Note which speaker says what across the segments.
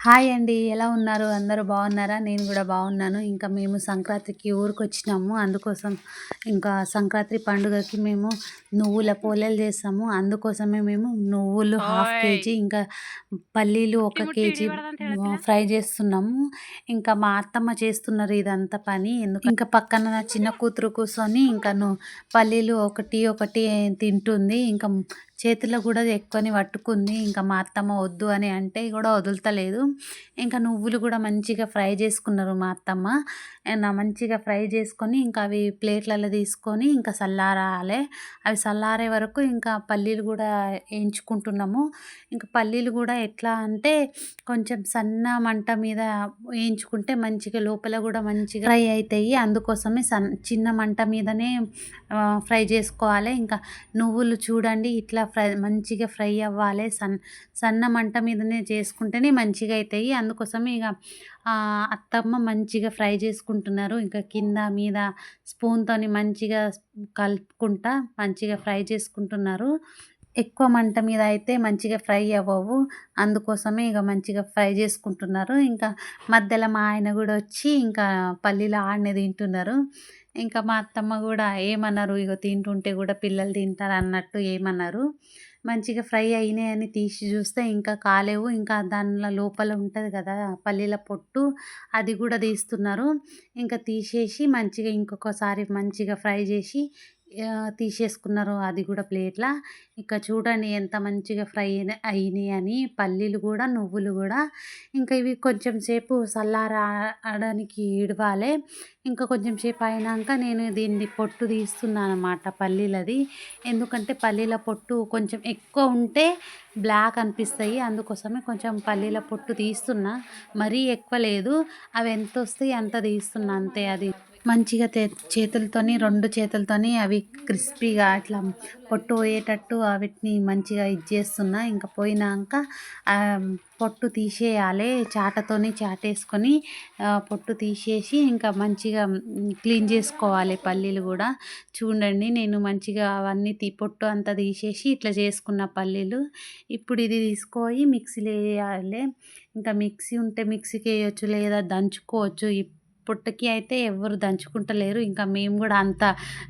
Speaker 1: Hi అండి. ఎలా ఉన్నారు? అందరూ బాగున్నారా? నేను గూడా బాగున్నాను. ఇంకా మేము సంక్రాంతికి ఊరికొచ్చినాము. అందుకోసం ఇంకా సంక్రాంతి పండుగకి మేము నువ్వుల పోలేలు చేస్తాము. అందుకోసమే మేము నువ్వులు హాఫ్
Speaker 2: ఓయ్!
Speaker 1: కేజీ, ఇంకా పల్లీలు
Speaker 2: ముట్టి
Speaker 1: 1
Speaker 2: ముట్టి
Speaker 1: కేజీ
Speaker 2: ఇడివడదంట ಹೇಳತಿಲ್ಲ?
Speaker 1: ఫ్రై చేస్తున్నాము. ఇంకా మా అత్తమ్మ చేస్తున్నారు ఇదంతా పని. ఇంకా పక్కన నా చిన్న కూతురు కూర్చొని ఇంకను పల్లీలు ఒకటి ఒకటి తింటుంది. ఇంకా చేతిలో కూడా ఎక్కువని పట్టుకుంది. ఇంకా మా అత్తమ్మ వద్దు అని అంటే కూడా వదులుతలేదు. ఇంకా నువ్వులు కూడా మంచిగా ఫ్రై చేసుకున్నారు మా అత్తమ్మ. మంచిగా ఫ్రై చేసుకొని ఇంకా అవి ప్లేట్లలో తీసుకొని ఇంకా చల్లారాలి. అవి చల్లారే వరకు ఇంకా పల్లీలు కూడా వేయించుకుంటున్నాము. ఇంకా పల్లీలు కూడా ఎట్లా అంటే కొంచెం సన్న మంట మీద వేయించుకుంటే మంచిగా లోపల కూడా మంచిగా ఫ్రై అవుతాయి. అందుకోసమే చిన్న మంట మీదనే ఫ్రై చేసుకోవాలి. ఇంకా నువ్వులు చూడండి ఇట్లా మంచిగా ఫ్రై అవ్వాలి. సన్న మంట మీదనే చేసుకుంటేనే మంచిగా అవుతాయి. అందుకోసమే ఇక అత్తమ్మ మంచిగా ఫ్రై చేసుకుంటున్నారు. ఇంకా కింద మీద స్పూన్తోని మంచిగా కలుపుకుంటా మంచిగా ఫ్రై చేసుకుంటున్నారు. ఎక్కువ మంట మీద అయితే మంచిగా ఫ్రై అవ్వవు. అందుకోసమే ఇక మంచిగా ఫ్రై చేసుకుంటున్నారు. ఇంకా మధ్యలో మా ఆయన కూడా వచ్చి ఇంకా పల్లీలు ఆడనే తింటున్నారు. ఇంకా మా అత్తమ్మ కూడా ఏమన్నారు, ఇగో తింటుంటే కూడా పిల్లలు తింటారు అన్నట్టు ఏమన్నారు. మంచిగా ఫ్రై అయినాయని తీసి చూస్తే ఇంకా కాలేవు. ఇంకా దానిలో లోపల ఉంటుంది కదా పల్లీల పొట్టు, అది కూడా తీస్తున్నారు. ఇంకా తీసేసి మంచిగా ఇంకొకసారి మంచిగా ఫ్రై చేసి తీసేసుకున్నారు. అది కూడా ప్లేట్లా. ఇక చూడండి ఎంత మంచిగా ఫ్రై అయినాయి అని పల్లీలు కూడా నువ్వులు కూడా. ఇంకా ఇవి కొంచెం సేపు చల్లారడానికి ఇడవాలి. ఇంకా కొంచెం సేపు అయినాక నేను దీన్ని పొట్టు తీస్తున్నాను అన్నమాట పల్లీలది. ఎందుకంటే పల్లీల పొట్టు కొంచెం ఎక్కువ ఉంటే బ్లాక్ అనిపిస్తాయి. అందుకోసమే కొంచెం పల్లీల పొట్టు తీస్తున్నా. మరీ ఎక్కువ లేదు. అవి ఎంత వస్తాయి అంత తీస్తున్నా అంతే. అది మంచిగా చేతులతోని 2 చేతులతోని అవి క్రిస్పీగా అట్లా పొట్టు పోయేటట్టు వీటిని మంచిగా ఇది చేస్తున్నా. ఇంకా పోయినాక పొట్టు తీసేయాలి. చాటతోని చాటేసుకొని పొట్టు తీసేసి ఇంకా మంచిగా క్లీన్ చేసుకోవాలి పల్లీలు కూడా. చూడండి నేను మంచిగా అవన్నీ పొట్టు అంతా తీసేసి ఇట్లా చేసుకున్న పల్లీలు. ఇప్పుడు ఇది తీసుకొని మిక్సీలో వేయాలి. ఇంకా మిక్సీ ఉంటే మిక్సీకి వేయొచ్చు, లేదా దంచుకోవచ్చు. పొట్టుకి అయితే ఎవరు దంచుకుంటలేరు. ఇంకా మేము కూడా అంత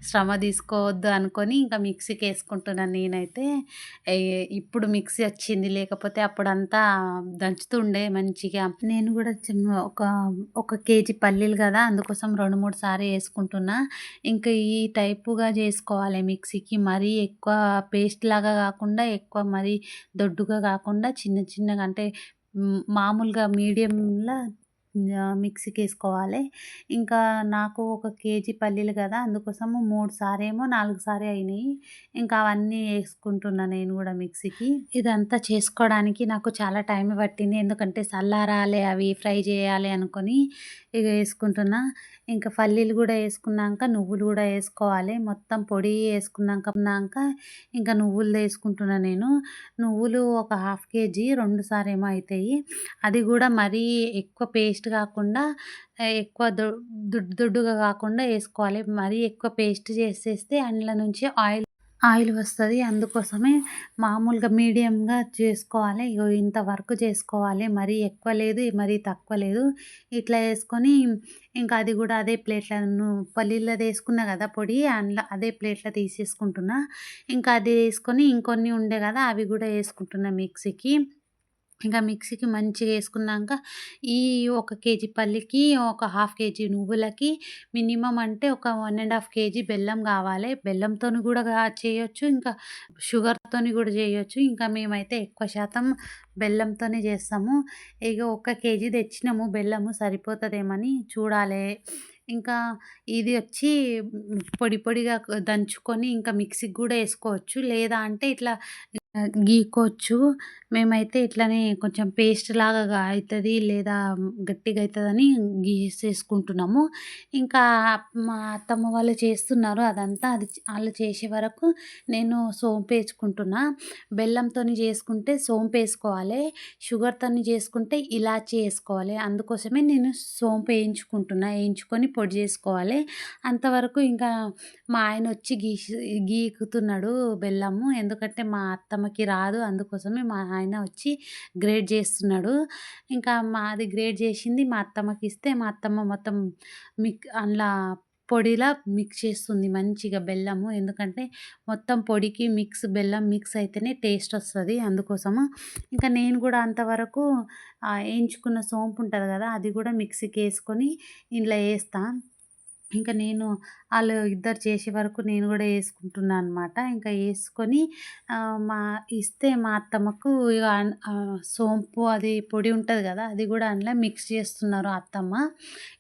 Speaker 1: శ్రమ తీసుకోవద్దు అనుకొని ఇంకా మిక్సీకి వేసుకుంటున్నాను నేనైతే. ఇప్పుడు మిక్సీ వచ్చింది, లేకపోతే అప్పుడంతా దంచుతుండే మంచిగా. నేను కూడా ఒక కేజీ పల్లీలు కదా, అందుకోసం 2-3 సార్లు వేసుకుంటున్నా. ఇంకా ఈ టైపుగా చేసుకోవాలి మిక్సీకి. మరీ ఎక్కువ పేస్ట్ లాగా కాకుండా, ఎక్కువ మరీ దొడ్డుగా కాకుండా చిన్న చిన్నగా అంటే మామూలుగా మీడియంలో మిక్సీకి వేసుకోవాలి. ఇంకా నాకు 1 కేజీ పల్లీలు కదా, అందుకోసము 3 సారేమో 4 సారే అయినాయి. ఇంకా అవన్నీ వేసుకుంటున్నా నేను కూడా మిక్సీకి. ఇదంతా చేసుకోవడానికి నాకు చాలా టైం పట్టింది. ఎందుకంటే చల్లారాలి, అవి ఫ్రై చేయాలి అనుకొని ఇక వేసుకుంటున్నా. ఇంకా పల్లీలు కూడా వేసుకున్నాక నువ్వులు కూడా వేసుకోవాలి. మొత్తం పొడి వేసుకున్నాక ఇంకా నువ్వులు వేసుకుంటున్నా నేను. నువ్వులు ఒక హాఫ్ కేజీ 2 సారేమో అవుతాయి. అది కూడా మరీ ఎక్కువ పేస్ట్ కాకుండా, ఎక్కువ దొడ్డుగా కాకుండా వేసుకోవాలి. మరీ ఎక్కువ పేస్ట్ చేసేస్తే అందులో నుంచి ఆయిల్ వస్తుంది. అందుకోసమే మామూలుగా మీడియంగా చేసుకోవాలి. ఇగో ఇంతవరకు చేసుకోవాలి. మరీ ఎక్కువ లేదు, మరీ తక్కువ లేదు. ఇట్లా వేసుకొని ఇంకా అది కూడా అదే ప్లేట్లను పల్లీలది వేసుకున్నా కదా పొడి, అందులో అదే ప్లేట్లో తీసేసుకుంటున్నా. ఇంకా అది వేసుకొని ఇంకొన్ని ఉండే కదా అవి కూడా వేసుకుంటున్నా మిక్సీకి. ఇంకా మిక్సీకి మంచిగా వేసుకున్నాక ఈ 1 కేజీ పల్లికి, ఒక హాఫ్ కేజీ నువ్వులకి మినిమం అంటే ఒక 1½ కేజీ బెల్లం కావాలి. బెల్లంతోని కూడా చేయొచ్చు, ఇంకా షుగర్తోని కూడా చేయొచ్చు. ఇంకా మేమైతే ఎక్కువ శాతం బెల్లంతోనే చేస్తాము. ఇక 1 కేజీ తెచ్చినాము బెల్లము, సరిపోతుందేమని చూడాలి. ఇంకా ఇది వచ్చి పొడి పొడిగా దంచుకొని ఇంకా మిక్సీకి కూడా వేసుకోవచ్చు, లేదా అంటే ఇట్లా గీక్కోవచ్చు. మేమైతే ఇట్లనే కొంచెం పేస్ట్ లాగా అవుతుంది, లేదా గట్టిగా అవుతుందని గీసేసుకుంటున్నాము. ఇంకా మా అత్తమ్మ వాళ్ళు చేస్తున్నారు అదంతా. అది వాళ్ళు చేసే వరకు నేను సోంపు వేసుకుంటున్నా. బెల్లంతోని చేసుకుంటే సోంపు వేసుకోవాలి, షుగర్తోని చేసుకుంటే ఇలాచీ వేసుకోవాలి. అందుకోసమే నేను సోంపు వేయించుకొని పొడి చేసుకోవాలి. అంతవరకు ఇంకా మా ఆయన వచ్చి గీకుతున్నాడు బెల్లము. ఎందుకంటే మా అత్తమ్మ అత్తమ్మకి రాదు. అందుకోసమే మా ఆయన వచ్చి గ్రేడ్ చేస్తున్నాడు. ఇంకా మాది గ్రేడ్ చేసింది మా అత్తమ్మకిస్తే మా అత్తమ్మ మొత్తం అందులో పొడిలా మిక్స్ చేస్తుంది మంచిగా బెల్లము. ఎందుకంటే మొత్తం పొడికి బెల్లం మిక్స్ అయితేనే టేస్ట్ వస్తది. అందుకోసము ఇంకా నేను కూడా అంతవరకు ఏయించుకున్న సోంపు ఉంటది కదా! అది కూడా మిక్సీకేసుకొని ఇందులో ఏస్తా. ఇంకా నేను ఆళ్ళు ఇద్దరు చేసే వరకు నేను గూడా యేసుకుంటున్నా అనమాట. ఇంకా యేసుకొని ఇస్తే మా అత్తమ్మకు ఇగ సోంపు అది పొడి ఉంటది గదా! అది గూడా అందులో మిక్స్ చేస్తున్నారు అత్తమ్మ.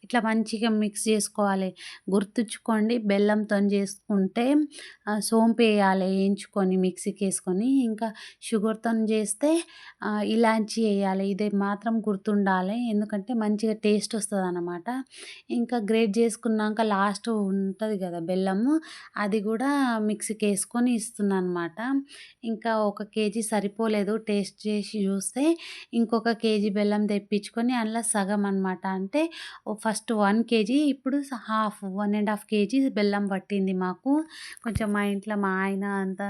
Speaker 1: ఇట్లా మంచిగా మిక్స్ జేసుకోవాలి. గుర్తుంచుకోండి బెల్లంతోని జేసుకుంటే సోంపేయాలి యేయించుకొని మిక్సీకేసుకొని. ఇంకా షుగర్‌తోని జేస్తే ఇలాచీ ఎయ్యాలి. ఇది మాత్రం గుర్తుండాలి. ఎందుకంటే మంచిగా టేస్ట్ వస్తదనమాట. ఇంకా గ్రేట్ జేసుకున్నాక లాస్ట్ ఉంటది గదా! బెల్లము అది గూడా మిక్సీకేసుకొని ఇస్తున్నాననమాట. ఇంకా ఒక కేజీ సరిపోలేదు టేస్ట్ చేసి జూస్తే ఇంకొక కేజీ బెల్లం తెప్పించుకొని అందులో సగం అనమాట. అంటే ఫస్ట్ 1 కేజీ ఇప్పుడు హాఫ్ 1 ½ కేజీ బెల్లం పట్టింది మాకు. కొంచెం మా ఇంట్లో మా ఆయన అంతా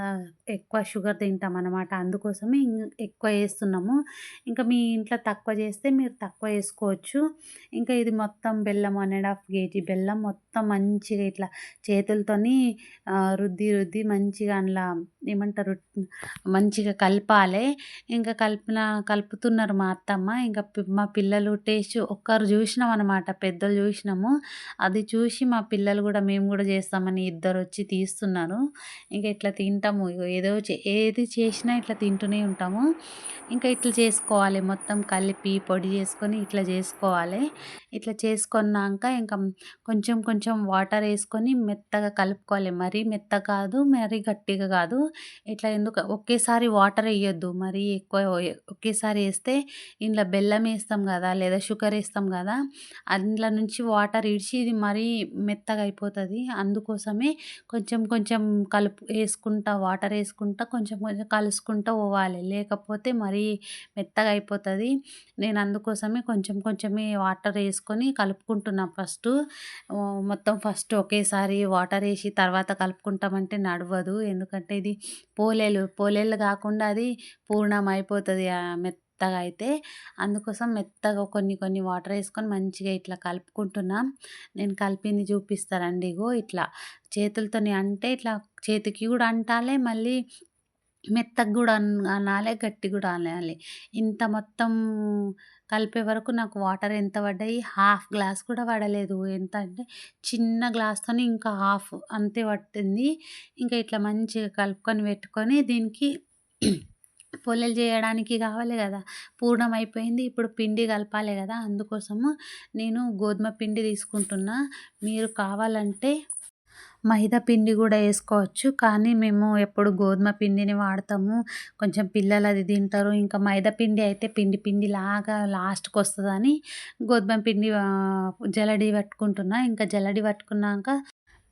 Speaker 1: ఎక్కువ షుగర్ తింటామనమాట. అందుకోసమే ఎక్కువ యేస్తున్నాము. ఇంకా మీ ఇంట్లో తక్కువ చేస్తే మీరు తక్కువ యేసుకోవచ్చు. ఇంకా ఇది మొత్తం బెల్లం 1 ½ కేజీ బెల్లం మొత్తం మంచిగా ఇట్లా చేతులతోని రుద్ది మంచిగా అందులో ఏమంటారు మంచిగా కలపాలే. ఇంకా కలుపుతున్నారు మా అత్తమ్మ. ఇంకా మా పిల్లలు టేస్ట్ ఒక్కరు జూసినామనమాట. పెద్దలు జూసినాము. అది చూసి మా పిల్లలు గూడా మేము గూడా చేస్తామని ఇద్దరొచ్చి తీస్తున్నారు. ఇంక ఇట్లా తింటాము. ఇగో ఏది చేసినా ఇట్లా తింటూనే ఉంటాము. ఇంకా ఇట్లా చేసుకోవాలి. మొత్తం కలిపి పొడి చేసుకొని ఇట్లా చేసుకోవాలి. ఇట్లా చేసుకున్నాక ఇంకా కొంచెం కొంచెం వాటర్ యేసుకొని మెత్తగా కలుపుకోవాలి. మరీ మెత్తగా కాదు, మరీ గట్టిగా కాదు. ఇట్లా ఒకేసారి వాటర్ ఎయ్యొద్దు. మరీ ఎక్కువ ఒకేసారి యేస్తే ఇందులో బెల్లం యేస్తాం గదా! లేదా షుగర్ యేస్తాం గదా! అందులో నుంచి వాటర్ ఇడిచి ఇది మరీ మెత్తగా అయిపోతది. అందుకోసమే కొంచెం కొంచెం యేసుకుంటా వాటర్ యేసుకుంటా కొంచెం కొంచెం కలుసుకుంటా పోవాలి. లేకపోతే మరీ మెత్తగా అయిపోతది. నేను అందుకోసమే కొంచెం కొంచెమే వాటర్ యేసుకొని కలుపుకుంటున్నా ఫస్టు. మొత్తం ఫస్ట్ ఒకేసారి వాటర్ యేసి తర్వాత కలుపుకుంటామంటే నడవదు. ఎందుకంటే ఇది పోలేలు కాకుండా అది పూర్ణం అయిపోతది మెత్తగా అయితే. అందుకోసం మెత్తగా కొన్ని కొన్ని వాటర్ యేసుకొని మంచిగా ఇట్లా కలుపుకుంటున్నా. నేను కలిపింది చూపిస్తానండి. ఇగో ఇట్లా చేతులతోని అంటే ఇట్లా చేతికి కూడా అంటాలే మళ్ళీ మెత్తగా గూడా అనాలే, గట్టిగా గూడా అనాలి. ఇంత మొత్తం కలిపే వరకు నాకు వాటర్ ఎంత పడ్డాయి, హాఫ్ గ్లాస్ కూడా పడలేదు. ఎంత అంటే చిన్న గ్లాస్‌తోని ఇంకా హాఫ్ అంతే పట్టింది. ఇంకా ఇట్లా మంచిగా కలుపుకొని పెట్టుకొని దీనికి పొల్లలు చేయడానికి కావాలి గదా! పూర్ణం అయిపోయింది. ఇప్పుడు పిండి కలపాలి గదా! అందుకోసము నేను గోధుమ పిండి తీసుకుంటున్నా. మీరు కావాలంటే మైదా పిండి గూడా యేసుకోవచ్చు. కానీ మేము ఎప్పుడు గోధుమ పిండిని వాడతాము. కొంచెం పిల్లలు అది తింటారు. ఇంకా మైదా పిండి అయితే పిండి పిండిలాగా లాస్ట్‌కొస్తదని గోధుమ పిండి జల్లెడ పట్టుకుంటున్నా. ఇంకా జల్లెడ పట్టుకున్నాక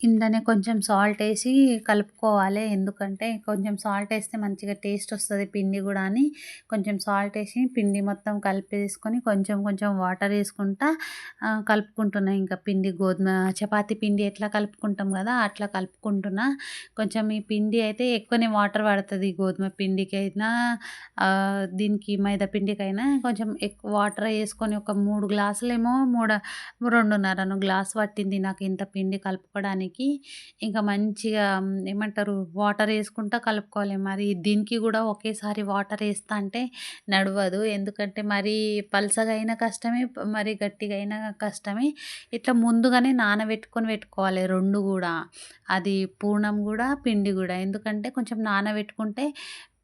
Speaker 1: ఇందులోనే కొంచెం సాల్టేసి కలుపుకోవాలి. ఎందుకంటే కొంచెం సాల్టేస్తే మంచిగా టేస్ట్ వస్తది పిండి గూడా అని కొంచెం సాల్టేసి పిండి మొత్తం కలిపేసుకొని కొంచెం కొంచెం వాటర్ యేసుకుంటా కలుపుకుంటున్నా. ఇంకా గోధుమ చపాతీ పిండి ఎట్లా కలుపుకుంటాం గదా! అట్లా కలుపుకుంటున్నా. కొంచెం ఈ పిండి అయితే ఎక్కువనే వాటర్ పడతది. గోధుమ పిండికైనా దీనికి మైదా పిండికైనా కొంచెం ఎక్కువ వాటర్ యేసుకొని ఒక 3 గ్లాసులేమో 2:30 గ్లాస్ పట్టింది నాకు ఇంత పిండి కలుపుకోవడానికి. ఇంకా మంచిగా ఏమంటారు వాటర్ యేసుకుంటా కలుపుకోవాలి. మరి దీనికి గూడా ఒకేసారి వాటర్ యేస్తా అంటే నడవదు. ఎందుకంటే మరీ పల్చగా అయినా కష్టమే, మరీ గట్టిగా అయినా కష్టమే. ఇట్లా ముందుగానే నానబెట్టుకొని పెట్టుకోవాలి 2 గూడా. అది పూర్ణం గూడా, పిండి గూడా. ఎందుకంటే కొంచెం నానబెట్టుకుంటే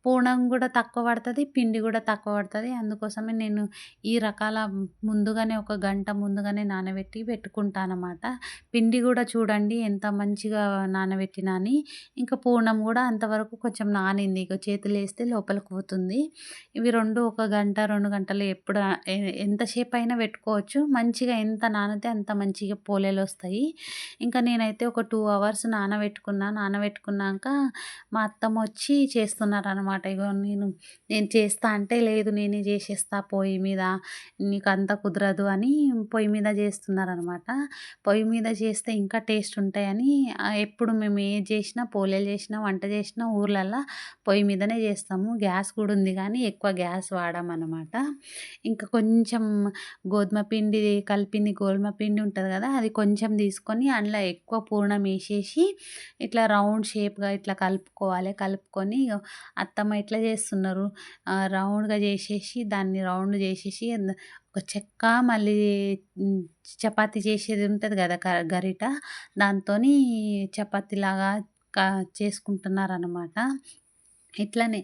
Speaker 1: పూర్ణం గూడా తక్కువ పడతది, పిండి గూడా తక్కువ పడతది. అందుకోసమే నేను ఈ రకాల ముందుగానే ఒక గంట ముందుగానే నానబెట్టి పెట్టుకుంటానన్నమాట. పిండి గూడా చూడండి ఎంత మంచిగా నానబెట్టినా అని. ఇంకా పూర్ణం గూడా అంతవరకు కొంచెం నానింది. ఇక చేతిలో యేస్తే లోపలికి పోతుంది. ఇవి 2 ఒక గంట, 2 గంటలు ఎప్పుడు ఎంతసేపైనా పెట్టుకోవచ్చు. మంచిగా ఎంత నానితే అంత మంచిగా పోలేలొస్తాయి. ఇంకా నేనైతే ఒక 2 అవర్స్ నానబెట్టుకున్నాక మా అత్తమ్మ వచ్చి చేస్తున్నారనమాట. అనమాట. ఇగో నేను చేస్తా అంటే, లేదు నేనే చేసేస్తా పొయ్యి మీద, నీకంత కుదరదు అని పొయ్యి మీద చేస్తున్నారనమాట. పొయ్యి మీద చేస్తే ఇంకా టేస్ట్ ఉంటాయని ఎప్పుడు మేము ఏది చేసినా, పోలేలు చేసినా, వంట చేసినా ఊర్లల్లో పొయ్యి మీదనే చేస్తాము. గ్యాస్ కూడా ఉంది కానీ ఎక్కువ గ్యాస్ వాడమనమాట. ఇంకా కొంచెం గోధుమ పిండి కలిపింది గోధుమ పిండి ఉంటది కదా! అది కొంచెం తీసుకొని అందులో ఎక్కువ పూర్ణం ఏసేసి ఇట్లా రౌండ్ షేప్‌గా ఇట్లా కలుపుకోవాలి. కలుపుకొని అత్తమ్మ ఎట్లా చేస్తున్నారు, రౌండ్‌గా చేసేసి దాన్ని రౌండ్ చేసేసి ఒక చెక్క మళ్ళీ హ్మ్, చపాతీ చేసేది ఉంటది కదా! గరిట దాంతోని చపాతీలాగా క చేసుకుంటున్నారనమాట. ఇట్లనే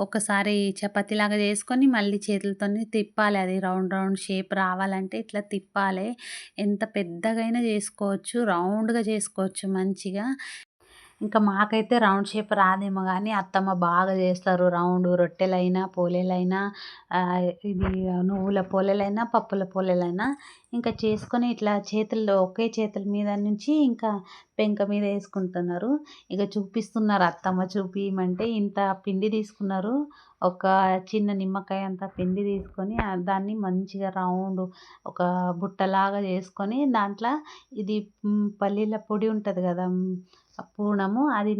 Speaker 1: ఒకసారి చపాతీలాగా చేసుకొని మళ్ళీ చేతులతోని తిప్పాలి. అది రౌండ్ రౌండ్ షేప్ రావాలంటే ఇట్లా తిప్పాలే. ఎంత పెద్దగైనా చేసుకోవచ్చు. రౌండ్‌గా చేసుకోవచ్చు మంచిగా. ఇంకా మాకైతే రౌండ్ షేప్ రాదేమో గానీ అత్తమ్మ బాగా చేస్తారు. రౌండు రొట్టెలైనా, పోలేలైనా, ఇది నువ్వుల పోలేలైనా, పప్పుల పోలేలైనా ఇంకా చేసుకొని ఇట్లా చేతుల్లో ఒకే చేతుల మీద నుంచి ఇంకా పెంక మీద ఏసుకుంటున్నారు. ఇక చూపిస్తున్నారు అత్తమ్మ చూపియమంటే ఇంత పిండి తీసుకున్నారు. ఒక చిన్న నిమ్మకాయ అంత పిండి తీసుకొని దాన్ని మంచిగా రౌండు ఒక బుట్టలాగా చేసుకొని దాంట్లో ఇది పల్లీల పొడి ఉంటది కదా! పూర్ణము అది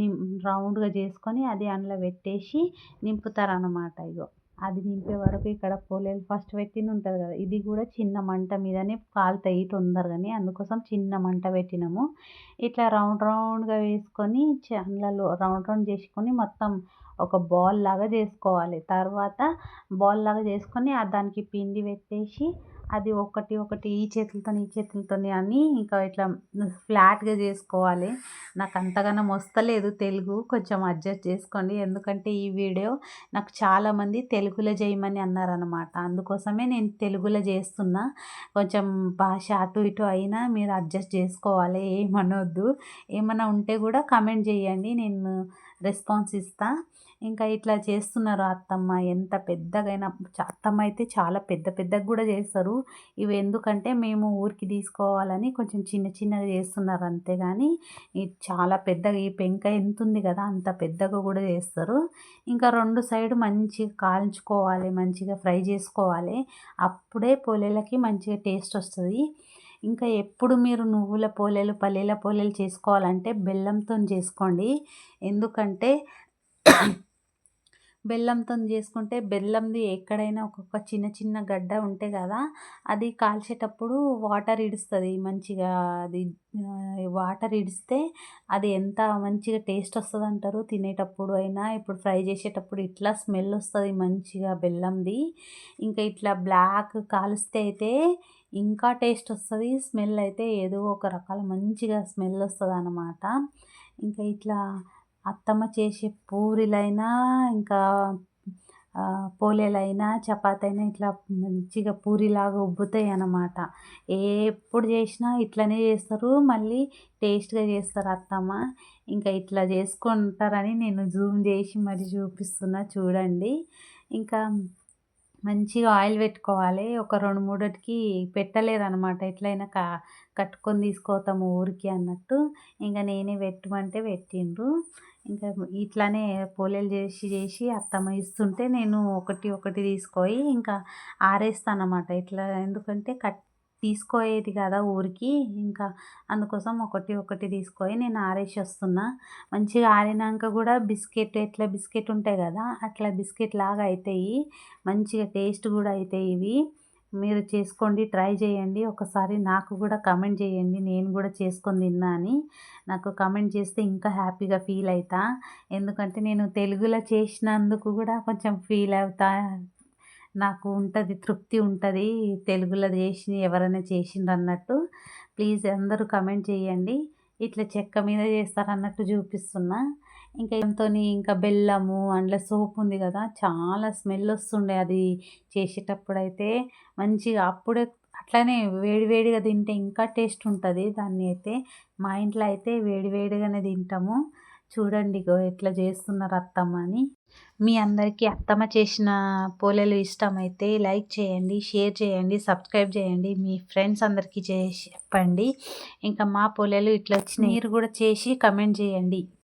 Speaker 1: రౌండ్‌గా చేసుకొని అది అందులో పెట్టేసి నింపుతారనమాట. ఇగో అది నింపే వరకు ఇక్కడ పోలేలు ఫస్ట్ పెట్టింది ఉంటది కదా! ఇది కూడా చిన్న మంట మీదనే కాలుతాయి తొందరగానే. అందుకోసం చిన్న మంట పెట్టినాము. ఇట్లా రౌండ్ రౌండ్‌గా వేసుకొని అందులో రౌండ్ రౌండ్ చేసుకొని మొత్తం ఒక బాల్ లాగా చేసుకోవాలి. తర్వాత బాల్ లాగా చేసుకొని దానికి పిండి పెట్టేసి అది ఒకటి ఒకటి ఈ చేతులతోని అని ఇంకా ఇట్లా ఫ్లాట్‌గా చేసుకోవాలి. నాకు అంతగానం వస్తలేదు తెలుగు. కొంచెం అడ్జస్ట్ చేసుకోండి. ఎందుకంటే ఈ వీడియో నాకు చాలామంది తెలుగులో చేయమని అన్నారనమాట. అందుకోసమే నేను తెలుగులో చేస్తున్నా. కొంచెం భాష అటు ఇటు అయినా మీరు అడ్జస్ట్ చేసుకోవాలి. ఏమనొద్దు. ఏమన్నా ఉంటే కూడా కామెంట్ చేయండి. నేను రెస్పాన్స్ ఇస్తా. ఇంకా ఇట్లా చేస్తున్నారు అత్తమ్మ. ఎంత పెద్దగైనా అత్తమ్మ అయితే చాలా పెద్ద పెద్దగా కూడా చేస్తారు. ఇవి ఎందుకంటే మేము ఊరికి తీసుకోవాలని కొంచెం చిన్న చిన్నగా చేస్తున్నారు అంతే గానీ ఇది చాలా పెద్దగా ఈ పెంక ఎంతుంది కదా! అంత పెద్దగా కూడా చేస్తారు. ఇంకా 2 సైడ్ మంచిగా కాల్చుకోవాలి. మంచిగా ఫ్రై చేసుకోవాలి. అప్పుడే పోలేలకి మంచిగా టేస్ట్ వస్తది. ఇంకా ఎప్పుడు మీరు నువ్వుల పోలేలు, పల్లీల పోలేలు చేసుకోవాలంటే బెల్లంతోని చేసుకోండి. ఎందుకంటే బెల్లంతోని చేసుకుంటే బెల్లంది ఎక్కడైనా ఒక్కొక్క చిన్న చిన్న గడ్డ ఉంటే కదా! అది కాల్చేటప్పుడు వాటర్ ఇడుస్తది మంచిగా. అది వాటర్ ఇడిస్తే అది ఎంత మంచిగా టేస్ట్ వస్తదంటారు తినేటప్పుడు అయినా, ఇప్పుడు ఫ్రై చేసేటప్పుడు ఇట్లా స్మెల్ వస్తది మంచిగా బెల్లంది. ఇంకా ఇట్లా బ్లాక్ కాలిస్తే అయితే ఇంకా టేస్ట్ వస్తది. స్మెల్ అయితే ఏదో ఒక రకాల మంచిగా స్మెల్ వస్తదనమాట. ఇంకా ఇట్లా అత్తమ్మ చేసే పూరీలైనా ఇంకా పోలేలైనా, చపాతీ ఇట్లా మంచిగా పూరిలాగా ఉబ్బుతాయన్నమాట. ఎప్పుడు చేసినా ఇట్లనే చేస్తారు. మళ్ళీ టేస్ట్‌గా చేస్తారు అత్తమ్మ. ఇంకా ఇట్లా చేసుకుంటారని నేను జూమ్ చేసి మరి చూపిస్తున్నా చూడండి. ఇంకా మంచిగా ఆయిల్ పెట్టుకోవాలి. ఒక 2, 3కి పెట్టలేదనమాట. ఎట్లైనా కట్టుకొని తీసుకుపోతాము ఊరికి అన్నట్టు. ఇంక నేనే పెట్టమంటే పెట్టిండ్రు. ఇంకా ఇట్లానే పోలేలు చేసి అత్తమ్మ ఇస్తుంటే నేను ఒకటి ఒకటి తీసుకొని ఇంకా ఆరేస్తానన్నమాట. ఇట్లా ఎందుకంటే తీసుకోయేది కదా ఊరికి. ఇంకా అందుకోసం ఒకటి ఒకటి తీసుకొని నేను ఆరేసి వస్తున్నా. మంచిగా ఆరినాక కూడా ఎట్లా బిస్కెట్ ఉంటాయి కదా! అట్లా బిస్కెట్ లాగా అయితాయి. మంచిగా టేస్ట్ కూడా అయితాయి ఇవి. మీరు చేసుకోండి. ట్రై చేయండి. ఒకసారి నాకు కూడా కామెంట్ చేయండి. నేను కూడా చేసుకొని తిన్నా అని. నాకు కామెంట్ చేస్తే ఇంకా హ్యాపీగా ఫీల్ అవుతా. ఎందుకంటే నేను తెలుగులో చేసినందుకు కూడా కొంచెం ఫీల్ అవుతా. నాకు ఉంటది తృప్తి ఉంటది. తెలుగులో చేసి ఎవరైనా చేసిండ్రన్నట్టు. ప్లీజ్ అందరూ కామెంట్ చేయండి. ఇట్లా చెక్క మీద చేస్తారన్నట్టు చూపిస్తున్నా. ఇంకా ఇంకా బెల్లము అందులో సోప్ ఉంది కదా! చాలా స్మెల్ వస్తుండే అది చేసేటప్పుడైతే. మంచిగా అప్పుడే అట్లనే వేడి వేడిగా తింటే ఇంకా టేస్ట్ ఉంటది. దాన్ని అయితే మా ఇంట్లో అయితే వేడి వేడిగానే తింటాము. చూడండి ఇగో ఎట్లా చేస్తున్నారు అత్తమ్మ అని. మీ అందరికీ అత్తమ్మ చేసిన పోలేలు ఇష్టమైతే లైక్ చేయండి, షేర్ చేయండి, సబ్స్క్రైబ్ చేయండి. మీ ఫ్రెండ్స్ అందరికీ చేసి చెప్పండి. ఇంకా మా పోలేలు ఇట్లా వచ్చినాయి. మీరు కూడా చేసి కామెంట్ చేయండి.